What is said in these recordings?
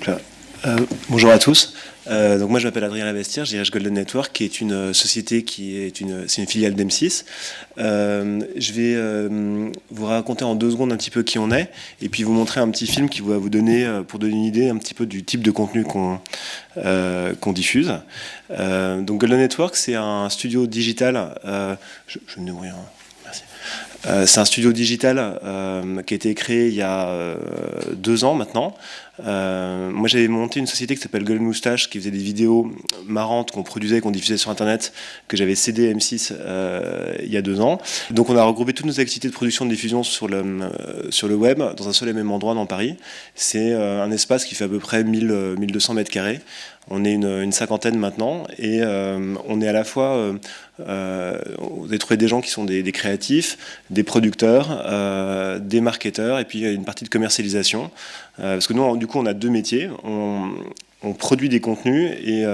Là. Bonjour à tous. Donc moi je m'appelle Adrien Lavestière, je dirige Golden Network, qui est une société c'est une filiale d'M6. Je vais vous raconter en 2 secondes un petit peu qui on est, et puis vous montrer un petit film qui va vous donner, pour donner une idée un petit peu du type de contenu qu'on diffuse. Donc Golden Network, c'est un studio digital. Je ne vois rien. C'est un studio digital qui a été créé il y a 2 ans maintenant. Moi j'avais monté une société qui s'appelle Golden Moustache, qui faisait des vidéos marrantes qu'on produisait, qu'on diffusait sur internet, que j'avais cédé à M6 il y a 2 ans. Donc on a regroupé toutes nos activités de production et de diffusion sur le web dans un seul et même endroit dans Paris. C'est un espace qui fait à peu près 1200 mètres carrés. On est une cinquantaine maintenant, et on est à la fois, vous avez trouvé des gens qui sont des créatifs, des producteurs, des marketeurs, et puis une partie de commercialisation. Parce que nous, du coup, on a 2 métiers. On produit des contenus, et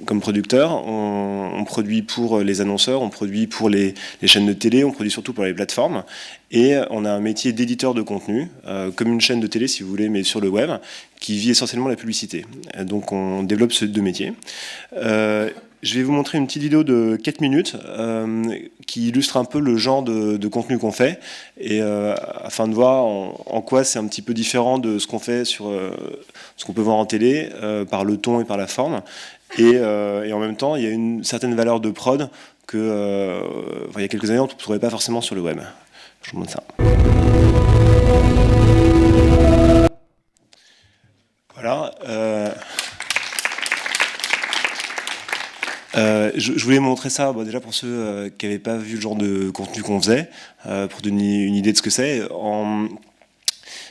comme producteur, on produit pour les annonceurs, on produit pour les chaînes de télé, on produit surtout pour les plateformes. Et on a un métier d'éditeur de contenu, comme une chaîne de télé si vous voulez, mais sur le web, qui vit essentiellement la publicité. Donc on développe ces 2 métiers. Je vais vous montrer une petite vidéo de 4 minutes qui illustre un peu le genre de contenu qu'on fait, et afin de voir en quoi c'est un petit peu différent de ce qu'on fait sur ce qu'on peut voir en télé, par le ton et par la forme. Et en même temps, il y a une certaine valeur de prod que, il y a quelques années, on ne trouvait pas forcément sur le web. Je vous montre ça. Voilà. Je voulais montrer ça déjà pour ceux qui n'avaient pas vu le genre de contenu qu'on faisait, pour donner une idée de ce que c'est.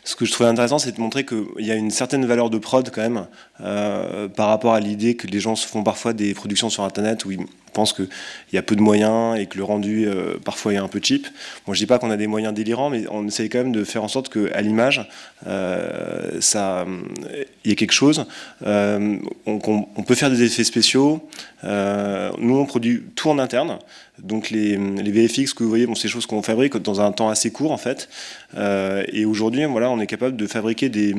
Ce que je trouvais intéressant, c'est de montrer qu'il y a une certaine valeur de prod quand même, par rapport à l'idée que les gens se font parfois des productions sur Internet où ils pensent qu'il y a peu de moyens et que le rendu parfois est un peu cheap. Bon, je dis pas qu'on a des moyens délirants, mais on essaye quand même de faire en sorte qu'à l'image, il y ait quelque chose. On peut faire des effets spéciaux. Nous, on produit tout en interne. Donc les VFX que vous voyez, c'est des choses qu'on fabrique dans un temps assez court en fait. Et aujourd'hui, voilà, on est capable de fabriquer des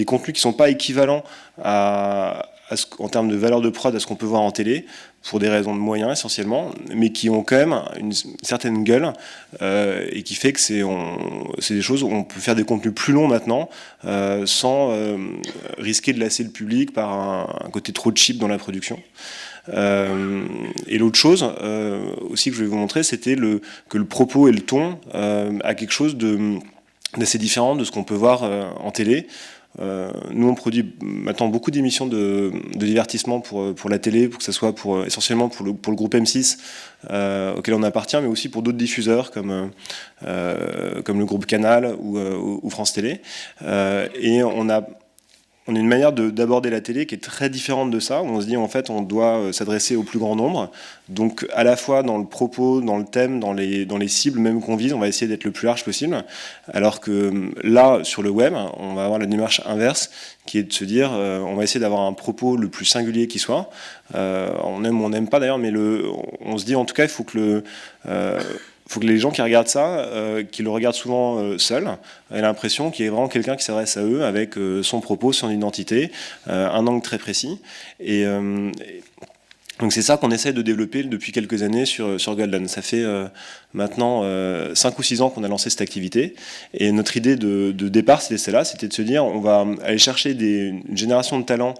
contenus qui ne sont pas équivalents en termes de valeur de prod à ce qu'on peut voir en télé, pour des raisons de moyens essentiellement, mais qui ont quand même une certaine gueule, et qui fait que c'est des choses où on peut faire des contenus plus longs maintenant, sans risquer de lasser le public par un côté trop cheap dans la production. Et l'autre chose aussi que je vais vous montrer, c'était que le propos et le ton a quelque chose d'assez différent de ce qu'on peut voir en télé. Nous on produit maintenant beaucoup d'émissions de divertissement pour la télé, pour que ce soit essentiellement pour le groupe M6 auquel on appartient, mais aussi pour d'autres diffuseurs comme le groupe Canal ou France Télé. Et on a une manière d'aborder la télé qui est très différente de ça, où on se dit en fait on doit s'adresser au plus grand nombre, donc à la fois dans le propos, dans le thème, dans les cibles même qu'on vise, on va essayer d'être le plus large possible, alors que là sur le web on va avoir la démarche inverse qui est de se dire on va essayer d'avoir un propos le plus singulier qui soit, on aime ou on n'aime pas d'ailleurs, mais on se dit en tout cas il faut que les gens qui regardent ça, qui le regardent souvent seuls, aient l'impression qu'il y a vraiment quelqu'un qui s'adresse à eux avec son propos, son identité, un angle très précis. Et donc c'est ça qu'on essaie de développer depuis quelques années sur Golden. Ça fait maintenant 5 ou 6 ans qu'on a lancé cette activité. Et notre idée de départ, c'était celle-là, c'était de se dire on va aller chercher une génération de talents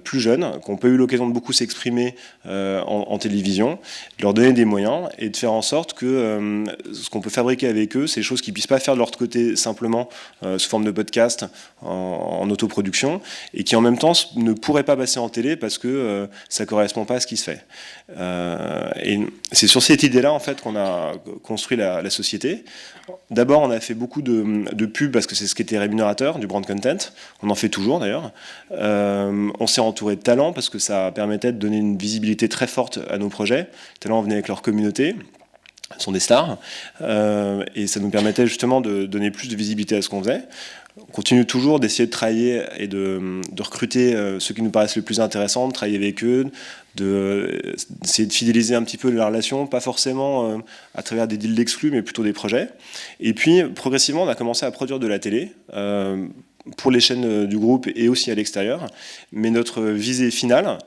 plus jeunes, qui n'ont pas eu l'occasion de beaucoup s'exprimer en télévision, de leur donner des moyens et de faire en sorte que ce qu'on peut fabriquer avec eux, c'est des choses qu'ils ne puissent pas faire de leur côté simplement sous forme de podcast en autoproduction, et qui en même temps ne pourraient pas passer en télé parce que ça ne correspond pas à ce qui se fait. Et c'est sur cette idée-là en fait qu'on a construit la société. D'abord, on a fait beaucoup de pubs parce que c'est ce qui était rémunérateur, du brand content. On en fait toujours d'ailleurs. On s'est entouré de talents parce que ça permettait de donner une visibilité très forte à nos projets. Les talents venaient avec leur communauté, sont des stars, et ça nous permettait justement de donner plus de visibilité à ce qu'on faisait. On continue toujours d'essayer de travailler et de recruter ceux qui nous paraissent les plus intéressants, de travailler avec eux, d'essayer de fidéliser un petit peu la relation, pas forcément à travers des deals d'exclus, mais plutôt des projets. Et puis, progressivement, on a commencé à produire de la télé, pour les chaînes du groupe et aussi à l'extérieur. Mais notre visée finale,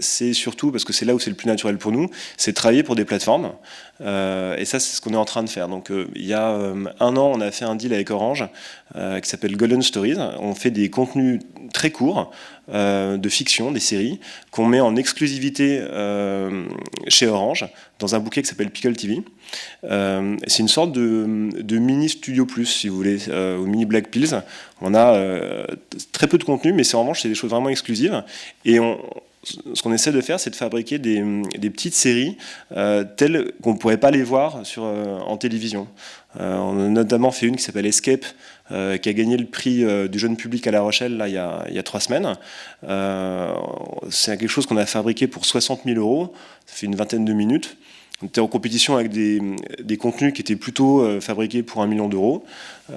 c'est surtout, parce que c'est là où c'est le plus naturel pour nous, c'est de travailler pour des plateformes. Et ça, c'est ce qu'on est en train de faire. Donc, il y a 1 an, on a fait un deal avec Orange qui s'appelle Golden Stories. On fait des contenus très courts de fiction, des séries, qu'on met en exclusivité chez Orange, dans un bouquet qui s'appelle Pickle TV. C'est une sorte de mini Studio Plus, si vous voulez, ou mini Black Pills. On a très peu de contenu, mais en revanche, c'est des choses vraiment exclusives. Et ce qu'on essaie de faire, c'est de fabriquer des petites séries telles qu'on ne pourrait pas les voir en télévision. On a notamment fait une qui s'appelle Escape, qui a gagné le prix du jeune public à La Rochelle là, il y a 3 semaines. C'est quelque chose qu'on a fabriqué pour 60 000 €. Ça fait une vingtaine de minutes. On était en compétition avec des contenus qui étaient plutôt fabriqués pour 1 million d'euros.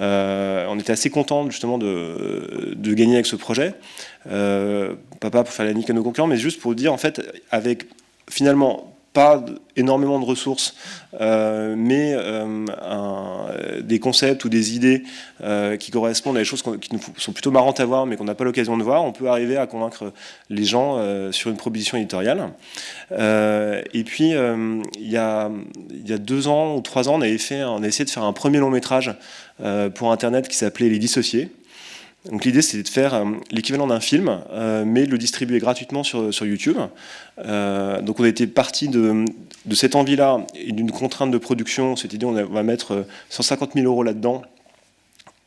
On était assez contents justement de gagner avec ce projet. Pas pour faire la nique à nos concurrents, mais juste pour dire en fait, avec finalement pas énormément de ressources, mais des concepts ou des idées qui correspondent à des choses qui nous sont plutôt marrantes à voir, mais qu'on n'a pas l'occasion de voir, on peut arriver à convaincre les gens sur une proposition éditoriale. Et puis, il y a 2 ans ou 3 ans, on a essayé de faire un premier long métrage pour Internet qui s'appelait Les Dissociés. Donc l'idée, c'était de faire l'équivalent d'un film, mais de le distribuer gratuitement sur YouTube. Donc on était parti de cette envie-là et d'une contrainte de production. On s'est dit, on va mettre 150 000 € là-dedans.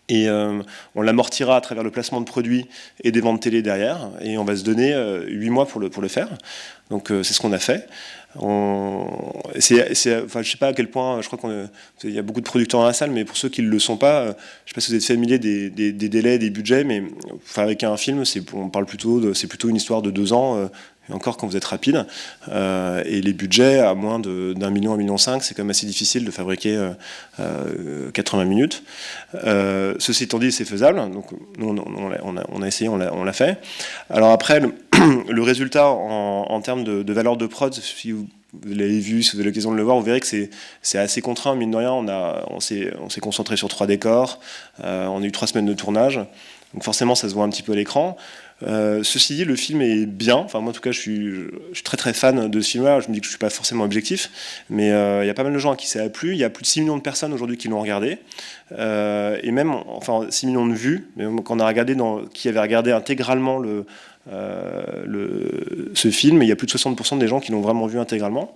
Et on l'amortira à travers le placement de produits et des ventes télé derrière. Et on va se donner 8 mois pour le faire. Donc c'est ce qu'on a fait. Je ne sais pas à quel point, je crois qu'il y a beaucoup de producteurs dans la salle, mais pour ceux qui ne le sont pas, je ne sais pas si vous êtes familier des délais, des budgets, mais fabriquer un film, c'est plutôt une histoire de 2 ans. Et encore quand vous êtes rapide, et les budgets à moins d'1 million, 1,5 million, c'est quand même assez difficile de fabriquer 80 minutes. Ceci étant dit, c'est faisable, donc nous on a essayé, on l'a fait. Alors après, le résultat en termes de valeur de prod, si vous l'avez vu, si vous avez l'occasion de le voir, vous verrez que c'est assez contraint, mine de rien. On s'est concentré sur 3 décors, on a eu 3 semaines de tournage, donc forcément ça se voit un petit peu à l'écran. Ceci dit, le film est bien. Enfin, moi, en tout cas, je suis très très fan de ce film-là. Je me dis que je ne suis pas forcément objectif, mais il y a pas mal de gens à qui ça a plu. Il y a plus de 6 millions de personnes aujourd'hui qui l'ont regardé, et même, enfin, 6 millions de vues. Mais quand on a regardé qui avait regardé intégralement ce film, il y a plus de 60% des gens qui l'ont vraiment vu intégralement.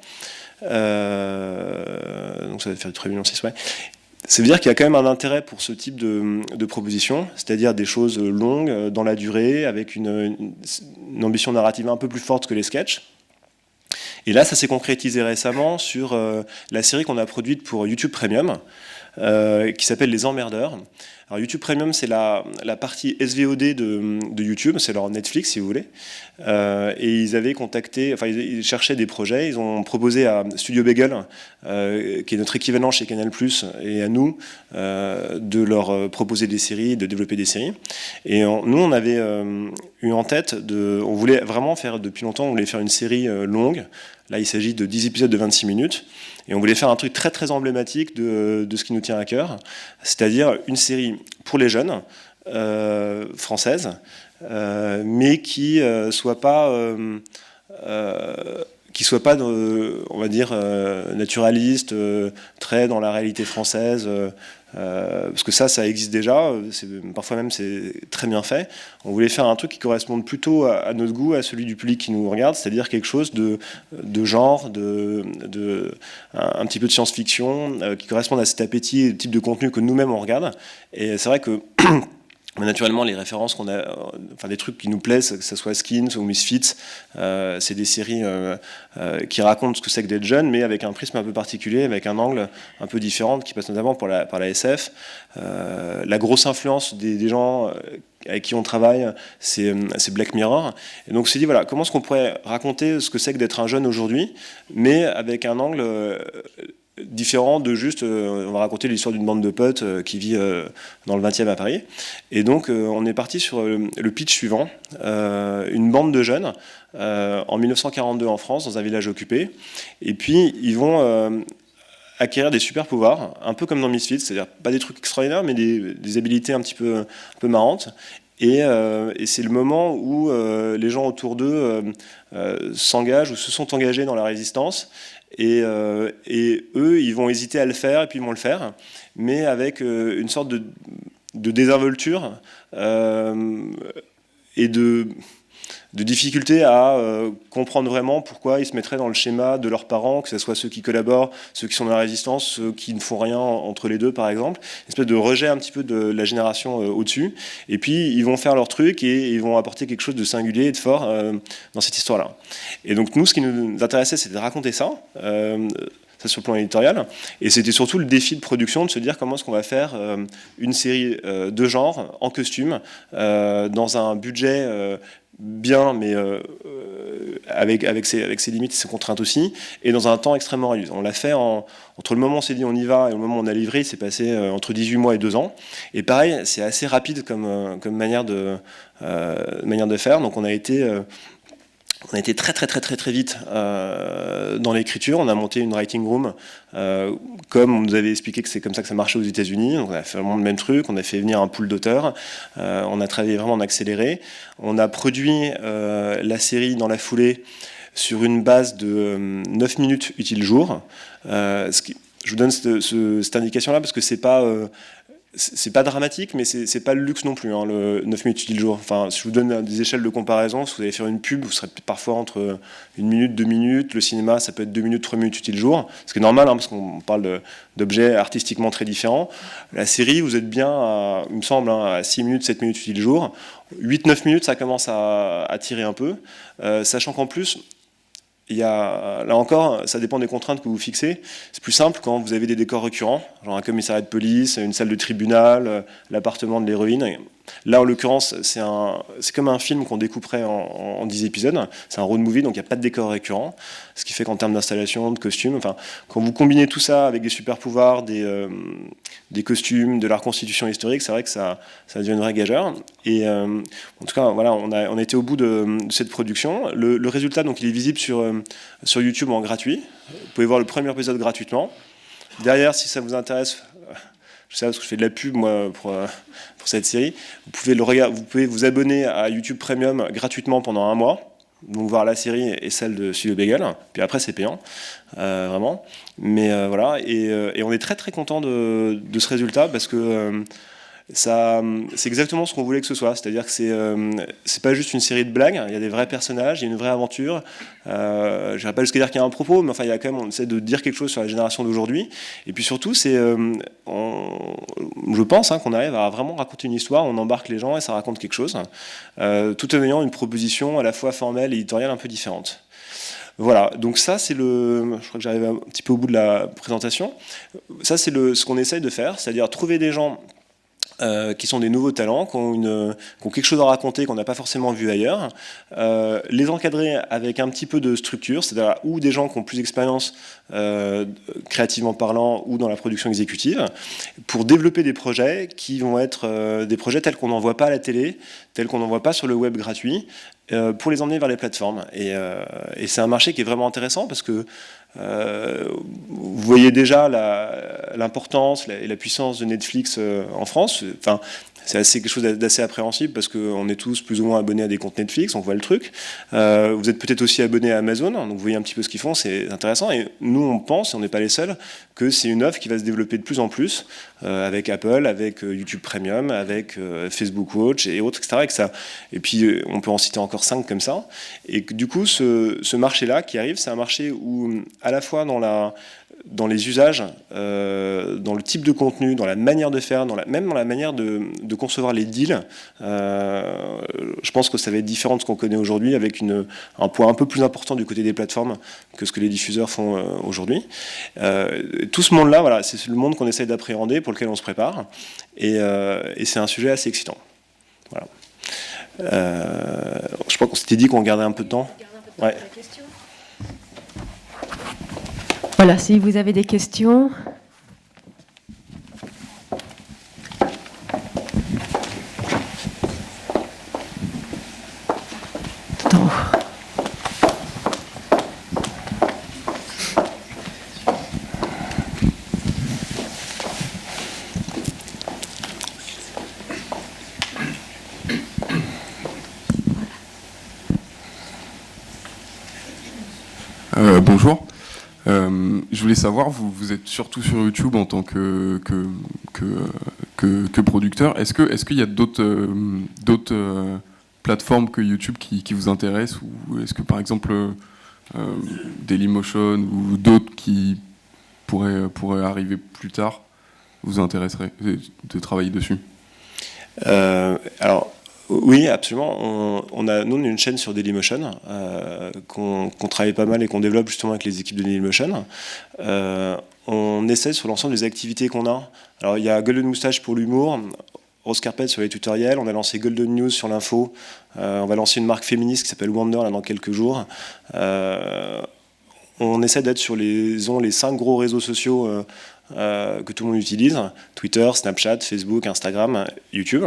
Donc ça va faire 3,6 millions, ouais. Ça veut dire qu'il y a quand même un intérêt pour ce type de proposition, c'est-à-dire des choses longues, dans la durée, avec une ambition narrative un peu plus forte que les sketchs. Et là, ça s'est concrétisé récemment sur la série qu'on a produite pour YouTube Premium, qui s'appelle Les Emmerdeurs. Alors YouTube Premium, c'est la partie SVOD de YouTube, c'est leur Netflix si vous voulez. Et ils avaient contacté, enfin ils cherchaient des projets, ils ont proposé à Studio Bagel, qui est notre équivalent chez Canal+, et à nous, de leur proposer des séries, de développer des séries. Et nous, on avait eu en tête, on voulait vraiment faire, depuis longtemps, on voulait faire une série longue. Là, il s'agit de 10 épisodes de 26 minutes. Et on voulait faire un truc très très emblématique de ce qui nous tient à cœur, c'est-à-dire une série pour les jeunes, française, mais qui soit pas, on va dire, naturaliste, très dans la réalité française, parce que ça existe déjà, parfois même c'est très bien fait. On voulait faire un truc qui corresponde plutôt à notre goût, à celui du public qui nous regarde, c'est-à-dire quelque chose de genre, un petit peu de science-fiction, qui corresponde à cet appétit et le type de contenu que nous-mêmes on regarde. Et c'est vrai que naturellement, les références qu'on a, enfin des trucs qui nous plaisent, que ce soit Skins ou Misfits, c'est des séries qui racontent ce que c'est que d'être jeune, mais avec un prisme un peu particulier, avec un angle un peu différent, qui passe notamment par la SF. La grosse influence des gens avec qui on travaille, c'est Black Mirror. Et donc on s'est dit, voilà, comment est-ce qu'on pourrait raconter ce que c'est que d'être un jeune aujourd'hui, mais avec un angle différent de juste, on va raconter l'histoire d'une bande de potes qui vit dans le 20e à Paris. Et donc on est parti sur le pitch suivant, une bande de jeunes en 1942 en France, dans un village occupé. Et puis ils vont acquérir des super pouvoirs, un peu comme dans Misfits, c'est-à-dire pas des trucs extraordinaires, mais des habilités un peu marrantes. Et c'est le moment où les gens autour d'eux s'engagent ou se sont engagés dans la résistance. Et eux, ils vont hésiter à le faire, et puis ils vont le faire, mais avec une sorte de désinvolture et de difficulté à comprendre vraiment pourquoi ils se mettraient dans le schéma de leurs parents, que ce soit ceux qui collaborent, ceux qui sont dans la résistance, ceux qui ne font rien entre les deux, par exemple. Une espèce de rejet un petit peu de la génération au-dessus. Et puis, ils vont faire leur truc et ils vont apporter quelque chose de singulier et de fort dans cette histoire-là. Et donc, nous, ce qui nous intéressait, c'était de raconter ça. Ça sur le plan éditorial, et c'était surtout le défi de production de se dire comment est-ce qu'on va faire une série de genre en costume dans un budget bien, mais avec ses limites et ses contraintes aussi, et dans un temps extrêmement réduit. On l'a fait entre le moment où on s'est dit on y va et le moment où on a livré, il s'est passé entre 18 mois et 2 ans. Et pareil, c'est assez rapide comme manière de faire. Donc on a été très vite dans l'écriture. On a monté une writing room, comme on nous avait expliqué que c'est comme ça que ça marchait aux États-Unis. Donc on a fait vraiment le même truc. On a fait venir un pool d'auteurs. On a travaillé vraiment en accéléré. On a produit la série dans la foulée sur une base de 9 minutes utiles jour. Je vous donne cette indication-là parce que c'est pas dramatique, mais c'est pas le luxe non plus, hein, le 9 minutes utile jour. Enfin, si je vous donne des échelles de comparaison, si vous allez faire une pub, vous serez parfois entre 1 minute, 2 minutes. Le cinéma, ça peut être 2 minutes, 3 minutes utile jour. Ce qui est normal, hein, parce qu'on parle d'objets artistiquement très différents. La série, vous êtes bien, il me semble, hein, à 6 minutes, 7 minutes utile jour. 8-9 minutes, ça commence à tirer un peu. Sachant qu'en plus, là encore, ça dépend des contraintes que vous fixez. C'est plus simple quand vous avez des décors récurrents, genre un commissariat de police, une salle de tribunal, l'appartement de l'héroïne. Là, en l'occurrence, c'est comme un film qu'on découperait en 10 épisodes. C'est un road movie, donc il n'y a pas de décor récurrent. Ce qui fait qu'en termes d'installation, de costumes, enfin, quand vous combinez tout ça avec des super pouvoirs, des costumes, de la reconstitution historique, c'est vrai que ça devient une vraie gageure. Et en tout cas, voilà, on a été au bout de cette production. Le résultat, donc, il est visible sur YouTube en gratuit. Vous pouvez voir le premier épisode gratuitement. Derrière, si ça vous intéresse, je sais parce que je fais de la pub moi pour cette série, vous pouvez vous abonner à YouTube Premium gratuitement pendant 1 mois. Donc voir la série et celle de Studio Bagel. Puis après c'est payant, vraiment. Mais voilà, et on est très content de ce résultat parce que c'est exactement ce qu'on voulait que ce soit. C'est-à-dire que c'est pas juste une série de blagues. Il y a des vrais personnages, il y a une vraie aventure. Je dirais pas jusqu'à dire qu'il y a un propos, mais enfin il y a quand même, on essaie de dire quelque chose sur la génération d'aujourd'hui. Et puis surtout, je pense qu'on arrive à vraiment raconter une histoire. On embarque les gens et ça raconte quelque chose, tout en ayant une proposition à la fois formelle et éditoriale un peu différente. Voilà, donc ça c'est je crois que j'arrive un petit peu au bout de la présentation. Ça c'est ce qu'on essaye de faire, c'est-à-dire trouver des gens qui sont des nouveaux talents, qui ont quelque chose à raconter qu'on n'a pas forcément vu ailleurs, les encadrer avec un petit peu de structure, c'est-à-dire ou des gens qui ont plus d'expérience créativement parlant ou dans la production exécutive, pour développer des projets qui vont être des projets tels qu'on n'en voit pas à la télé, tels qu'on n'en voit pas sur le web gratuit, pour les emmener vers les plateformes. Et c'est un marché qui est vraiment intéressant parce que vous voyez déjà l'importance et la puissance de Netflix en France. Enfin, c'est quelque chose d'assez appréhensible parce qu'on est tous plus ou moins abonnés à des comptes Netflix, on voit le truc. Vous êtes peut-être aussi abonnés à Amazon, donc vous voyez un petit peu ce qu'ils font, c'est intéressant. Et nous, on pense, et on n'est pas les seuls, que c'est une offre qui va se développer de plus en plus avec Apple, avec YouTube Premium, avec Facebook Watch et autres, etc. Et puis, on peut en citer encore 5 comme ça. Et que, du coup, ce marché-là qui arrive, c'est un marché où, à la fois dans les usages, dans le type de contenu, dans la manière de faire, même dans la manière de concevoir les deals, je pense que ça va être différent de ce qu'on connaît aujourd'hui, avec un poids un peu plus important du côté des plateformes que ce que les diffuseurs font aujourd'hui. Tout ce monde-là, voilà, c'est le monde qu'on essaye d'appréhender, pour lequel on se prépare, et c'est un sujet assez excitant. Voilà. Je crois qu'on s'était dit qu'on gardait un peu de temps. Ouais. Voilà, si vous avez des questions. Bonjour. Je voulais savoir, vous êtes surtout sur YouTube en tant que producteur. Est-ce qu'il y a d'autres plateformes que YouTube qui vous intéressent, ou est-ce que par exemple Dailymotion ou d'autres qui pourraient arriver plus tard vous intéresserait de travailler dessus? Alors oui, absolument. Nous, on a une chaîne sur Dailymotion qu'on travaille pas mal et qu'on développe justement avec les équipes de Dailymotion. On essaie sur l'ensemble des activités qu'on a. Alors il y a Golden Moustache pour l'humour, Rose Carpet sur les tutoriels, on a lancé Golden News sur l'info, on va lancer une marque féministe qui s'appelle Wonder là, dans quelques jours. On essaie d'être sur les 5 gros réseaux sociaux que tout le monde utilise, Twitter, Snapchat, Facebook, Instagram, YouTube.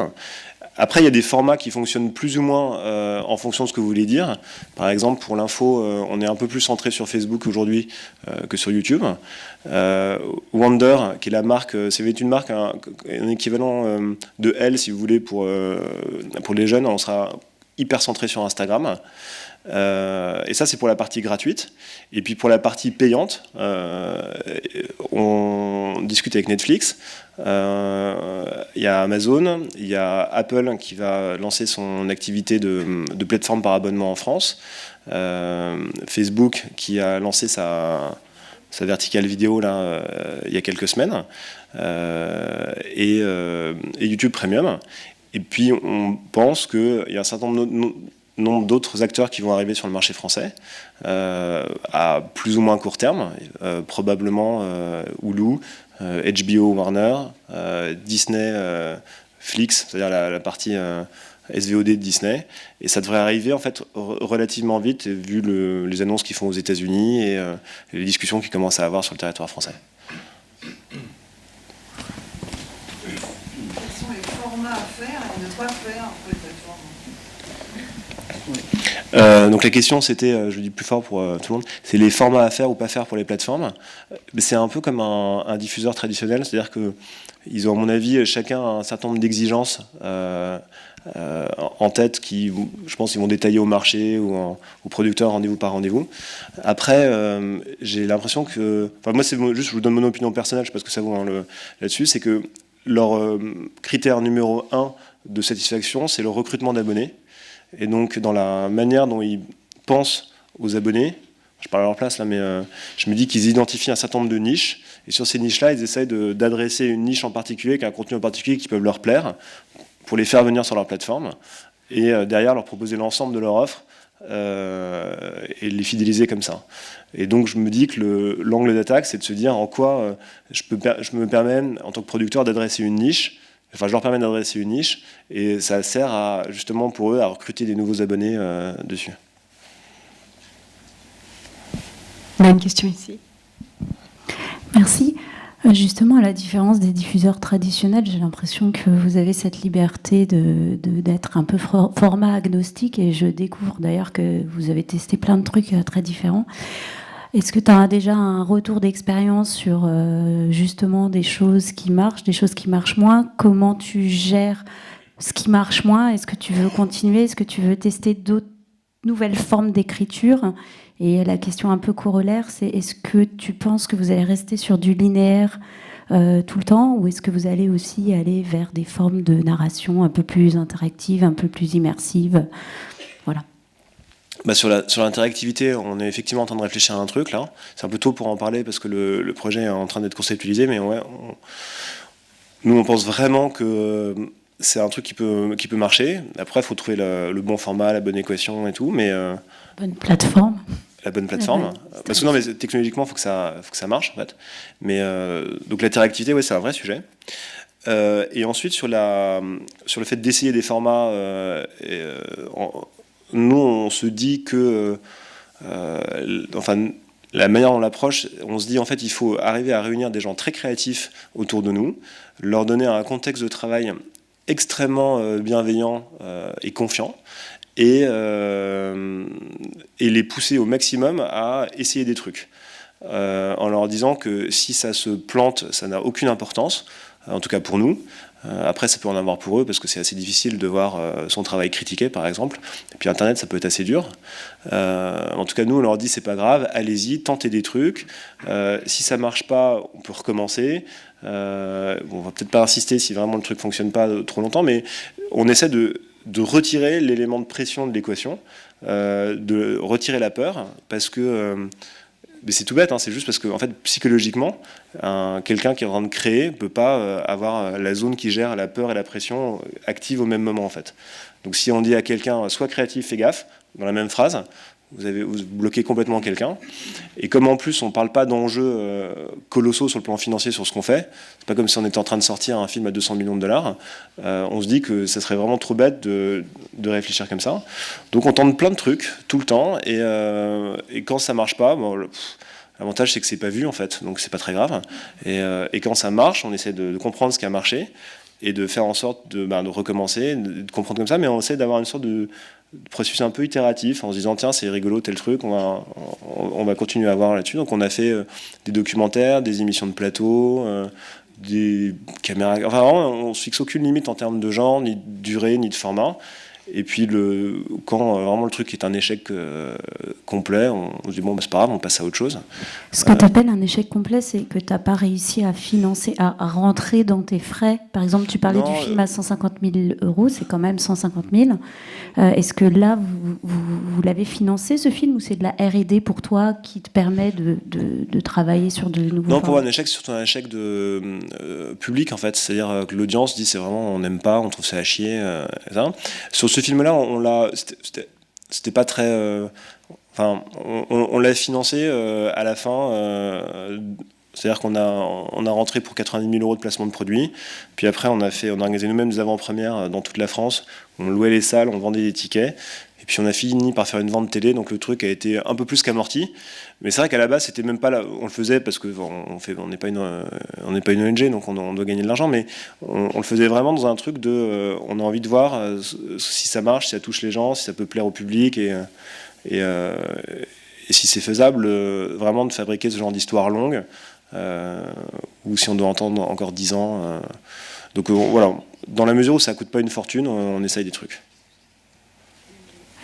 Après, il y a des formats qui fonctionnent plus ou moins en fonction de ce que vous voulez dire. Par exemple, pour l'info, on est un peu plus centré sur Facebook aujourd'hui que sur YouTube. Wonder, qui est la marque, c'est une marque, un équivalent de Elle, si vous voulez, pour les jeunes. On sera hyper centré sur Instagram. Et ça, c'est pour la partie gratuite. Et puis pour la partie payante, on discute avec Netflix. Il y a Amazon, il y a Apple qui va lancer son activité de plateforme par abonnement en France. Facebook qui a lancé sa verticale vidéo là, il y a quelques semaines. Et YouTube Premium. Et puis on pense qu'il y a un certain nombre d'autres acteurs qui vont arriver sur le marché français à plus ou moins court terme, probablement Hulu, HBO Warner, Disney Flix, c'est-à-dire la partie SVOD de Disney, et ça devrait arriver en fait relativement vite vu les annonces qu'ils font aux États-Unis et les discussions qu'ils commencent à avoir sur le territoire français. Quels sont les formats à faire et ne pas faire pour les plateformes? Donc la question c'était, je le dis plus fort pour tout le monde, c'est les formats à faire ou pas faire pour les plateformes. C'est un peu comme un diffuseur traditionnel, c'est-à-dire qu'ils ont à mon avis chacun un certain nombre d'exigences en tête qui, je pense, ils vont détailler au marché ou aux producteurs rendez-vous par rendez-vous. Après, j'ai l'impression que, enfin moi c'est juste, je vous donne mon opinion personnelle, je sais pas ce que ça vaut là-dessus, c'est que leur critère numéro 1 de satisfaction, c'est le recrutement d'abonnés. Et donc, dans la manière dont ils pensent aux abonnés, je parle à leur place là, mais je me dis qu'ils identifient un certain nombre de niches. Et sur ces niches-là, ils essayent d'adresser une niche en particulier, avec un contenu en particulier qui peut leur plaire, pour les faire venir sur leur plateforme. Et derrière, leur proposer l'ensemble de leur offre et les fidéliser comme ça. Et donc, je me dis que l'angle d'attaque, c'est de se dire en quoi je me permets, en tant que producteur, d'adresser une niche. Enfin, je leur permets d'adresser une niche et ça sert justement pour eux à recruter des nouveaux abonnés dessus. On a une question ici. Merci. Justement, à la différence des diffuseurs traditionnels, j'ai l'impression que vous avez cette liberté d'être un peu format agnostique, et je découvre d'ailleurs que vous avez testé plein de trucs très différents. Est-ce que tu as déjà un retour d'expérience sur justement des choses qui marchent, des choses qui marchent moins? Comment tu gères ce qui marche moins? Est-ce que tu veux continuer? Est-ce que tu veux tester d'autres nouvelles formes d'écriture? Et la question un peu corollaire, c'est est-ce que tu penses que vous allez rester sur du linéaire tout le temps, ou est-ce que vous allez aussi aller vers des formes de narration un peu plus interactives, un peu plus immersives? Voilà. Sur l'interactivité, on est effectivement en train de réfléchir à un truc là. C'est un peu tôt pour en parler parce que le projet est en train d'être conceptualisé, mais ouais, nous on pense vraiment que c'est un truc qui peut marcher. Après, il faut trouver le bon format, la bonne équation et tout, mais bonne plateforme. La bonne plateforme. Parce que non, mais technologiquement, il faut que ça marche en fait. Mais donc l'interactivité, ouais, c'est un vrai sujet. Et ensuite sur le fait d'essayer des formats. Nous, on se dit que, enfin, la manière dont on l'approche, on se dit en fait, il faut arriver à réunir des gens très créatifs autour de nous, leur donner un contexte de travail extrêmement bienveillant et confiant, et les pousser au maximum à essayer des trucs, en leur disant que si ça se plante, ça n'a aucune importance, en tout cas pour nous, Après, ça peut en avoir pour eux parce que c'est assez difficile de voir son travail critiqué, par exemple. Et puis Internet, ça peut être assez dur. En tout cas, nous, on leur dit c'est pas grave, allez-y, tentez des trucs. Si ça marche pas, on peut recommencer. On va peut-être pas insister si vraiment le truc fonctionne pas trop longtemps, mais on essaie de retirer l'élément de pression de l'équation, de retirer la peur, parce que mais c'est tout bête, hein, c'est juste parce que en fait, psychologiquement, quelqu'un qui est en train de créer ne peut pas avoir la zone qui gère la peur et la pression active au même moment. En fait. Donc si on dit à quelqu'un, sois créatif, fais gaffe, dans la même phrase, vous bloquez complètement quelqu'un. Et comme en plus on ne parle pas d'enjeux colossaux sur le plan financier sur ce qu'on fait, c'est pas comme si on était en train de sortir un film à 200 millions de dollars, on se dit que ça serait vraiment trop bête de réfléchir comme ça. Donc on tente plein de trucs tout le temps, et quand ça marche pas, bon, l'avantage c'est que c'est pas vu en fait, donc c'est pas très grave. Et quand ça marche, on essaie de comprendre ce qui a marché et de faire en sorte de recommencer, de comprendre comme ça, mais on essaie d'avoir une sorte de processus un peu itératif en se disant tiens c'est rigolo tel truc, on va continuer à voir là-dessus. Donc on a fait des documentaires, des émissions de plateau, des caméras, enfin vraiment on se fixe aucune limite en termes de genre, ni de durée, ni de format. Et puis quand vraiment le truc est un échec complet, on se dit bon bah, c'est pas grave, on passe à autre chose. Ce que tu appelles un échec complet, c'est que tu n'as pas réussi à financer, à rentrer dans tes frais. Par exemple, tu parlais du film à 150 000 euros, c'est quand même 150 000. Est-ce que là, vous l'avez financé ce film, ou c'est de la R&D pour toi qui te permet de travailler sur de nouveaux Non, pour moi, un échec, c'est surtout un échec public en fait. C'est-à-dire que l'audience dit c'est vraiment on n'aime pas, on trouve ça à chier. Sur ce film-là, c'était pas très. Enfin, on l'a financé à la fin. C'est-à-dire qu'on a rentré pour 90 000 euros de placement de produits. Puis après, on a organisé nous-mêmes des avant-premières dans toute la France. On louait les salles, on vendait des tickets. Et puis on a fini par faire une vente télé, donc le truc a été un peu plus qu'amorti. Mais c'est vrai qu'à la base, c'était même pas là. On le faisait parce que on n'est pas une ONG, donc on doit gagner de l'argent. Mais on le faisait vraiment dans un truc on a envie de voir si ça marche, si ça touche les gens, si ça peut plaire au public et si c'est faisable, vraiment de fabriquer ce genre d'histoire longue, ou si on doit entendre encore 10 ans. Donc voilà, dans la mesure où ça coûte pas une fortune, on essaye des trucs.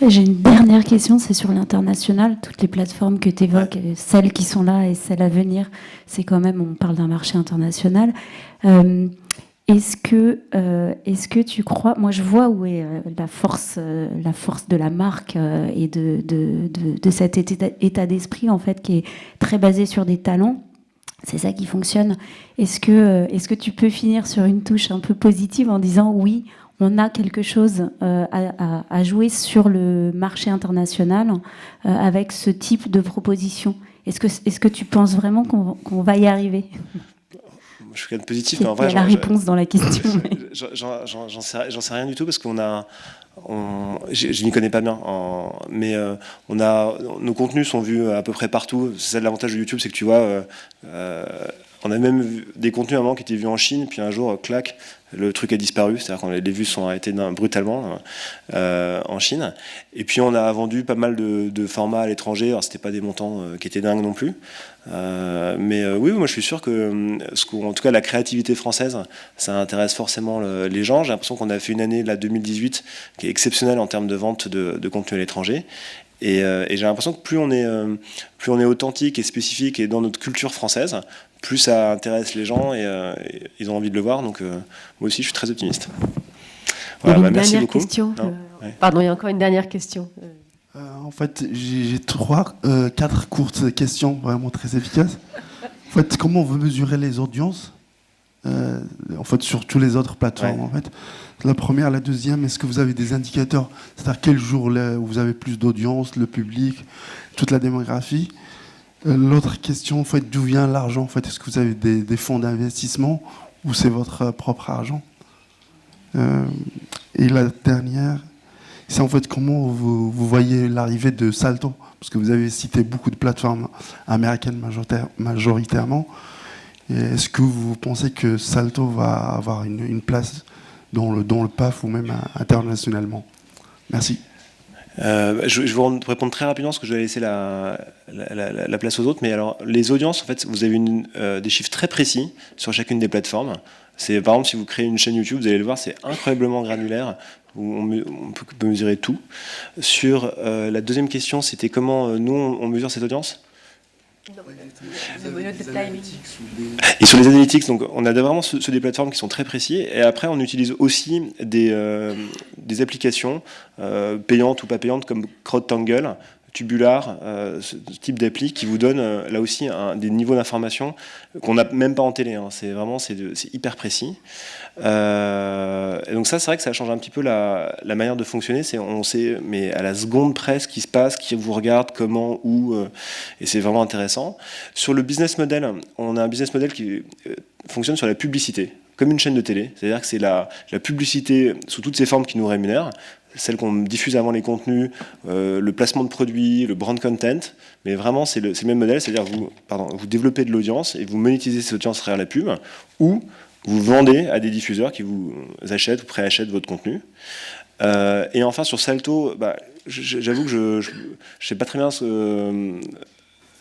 J'ai une dernière question, c'est sur l'international. Toutes les plateformes que tu évoques, celles qui sont là et celles à venir, c'est quand même, on parle d'un marché international. Est-ce que tu crois, moi je vois où est la force de la marque et de cet état d'esprit en fait qui est très basé sur des talents. C'est ça qui fonctionne. Est-ce que tu peux finir sur une touche un peu positive en disant oui, on a quelque chose à jouer sur le marché international avec ce type de proposition. Est-ce que tu penses vraiment qu'on va y arriver ? Je suis quelqu'un de positif, mais en vrai, il y a la réponse dans la question. J'en sais rien du tout parce qu'on a. Je n'y connais pas bien, mais nos contenus sont vus à peu près partout. C'est ça l'avantage de YouTube, c'est que tu vois, on a même vu des contenus à un moment qui étaient vus en Chine, puis un jour, clac, le truc a disparu, c'est-à-dire que les vues sont arrêtées brutalement en Chine. Et puis on a vendu pas mal de formats à l'étranger, alors c'était pas des montants qui étaient dingues non plus. Mais oui, moi je suis sûr que, en tout cas la créativité française, ça intéresse forcément les gens. J'ai l'impression qu'on a fait une année, la 2018, qui est exceptionnelle en termes de vente de contenu à l'étranger. Et j'ai l'impression que plus on est authentique et spécifique et dans notre culture française, plus ça intéresse les gens et ils ont envie de le voir. Donc moi aussi, je suis très optimiste. Voilà, merci beaucoup. Question. Pardon, il y a encore une dernière question. En fait, j'ai 4 courtes questions vraiment très efficaces. En fait, comment vous mesurez les audiences en fait, sur toutes les autres plateformes en fait. La première, la deuxième, est-ce que vous avez des indicateurs? C'est-à-dire quel jour vous avez plus d'audience, le public, toute la démographie? L'autre question, en fait, d'où vient l'argent en fait? Est-ce que vous avez des fonds d'investissement ou c'est votre propre argent? Et la dernière, c'est en fait comment vous voyez l'arrivée de Salto? Parce que vous avez cité beaucoup de plateformes américaines majoritairement. Et est-ce que vous pensez que Salto va avoir une place dans le PAF ou même internationalement? Merci. Je vais vous répondre très rapidement parce que je vais laisser la place aux autres. Mais alors, les audiences, en fait, vous avez des chiffres très précis sur chacune des plateformes. Par exemple, si vous créez une chaîne YouTube, vous allez le voir, c'est incroyablement granulaire, où on peut mesurer tout. Sur la deuxième question, c'était comment nous, on mesure cette audience ? Et sur les analytics, donc on a vraiment ceux des plateformes qui sont très précis, et après on utilise aussi des applications payantes ou pas payantes comme CrowdTangle, Tubular, ce type d'appli qui vous donne là aussi des niveaux d'information qu'on n'a même pas en télé. Hein. C'est hyper précis. Et donc ça, c'est vrai que ça change un petit peu la manière de fonctionner. On sait, mais à la seconde près, ce qui se passe, qui vous regarde, comment, où, et c'est vraiment intéressant. Sur le business model, on a un business model qui fonctionne sur la publicité, comme une chaîne de télé. C'est-à-dire que c'est la publicité sous toutes ses formes qui nous rémunère. Celle qu'on diffuse avant les contenus, le placement de produits, le brand content, mais vraiment c'est le même modèle, c'est-à-dire vous développez de l'audience et vous monétisez cette audience à travers la pub, ou vous vendez à des diffuseurs qui vous achètent ou préachètent votre contenu. Et enfin sur Salto, j'avoue que je ne sais pas très bien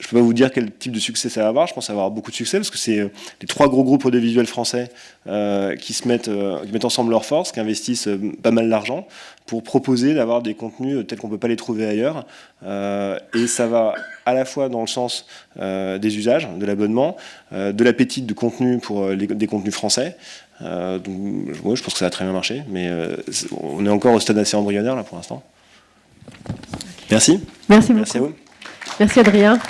je peux pas vous dire quel type de succès ça va avoir. Je pense avoir beaucoup de succès parce que c'est les 3 gros groupes audiovisuels français qui mettent ensemble leurs forces, qui investissent pas mal d'argent pour proposer d'avoir des contenus tels qu'on peut pas les trouver ailleurs. Et ça va à la fois dans le sens des usages, de l'abonnement, de l'appétit de contenu pour des contenus français. Donc, je pense que ça a très bien marché, mais on est encore au stade assez embryonnaire là pour l'instant. Merci. Merci beaucoup. Merci à vous. Merci Adrien.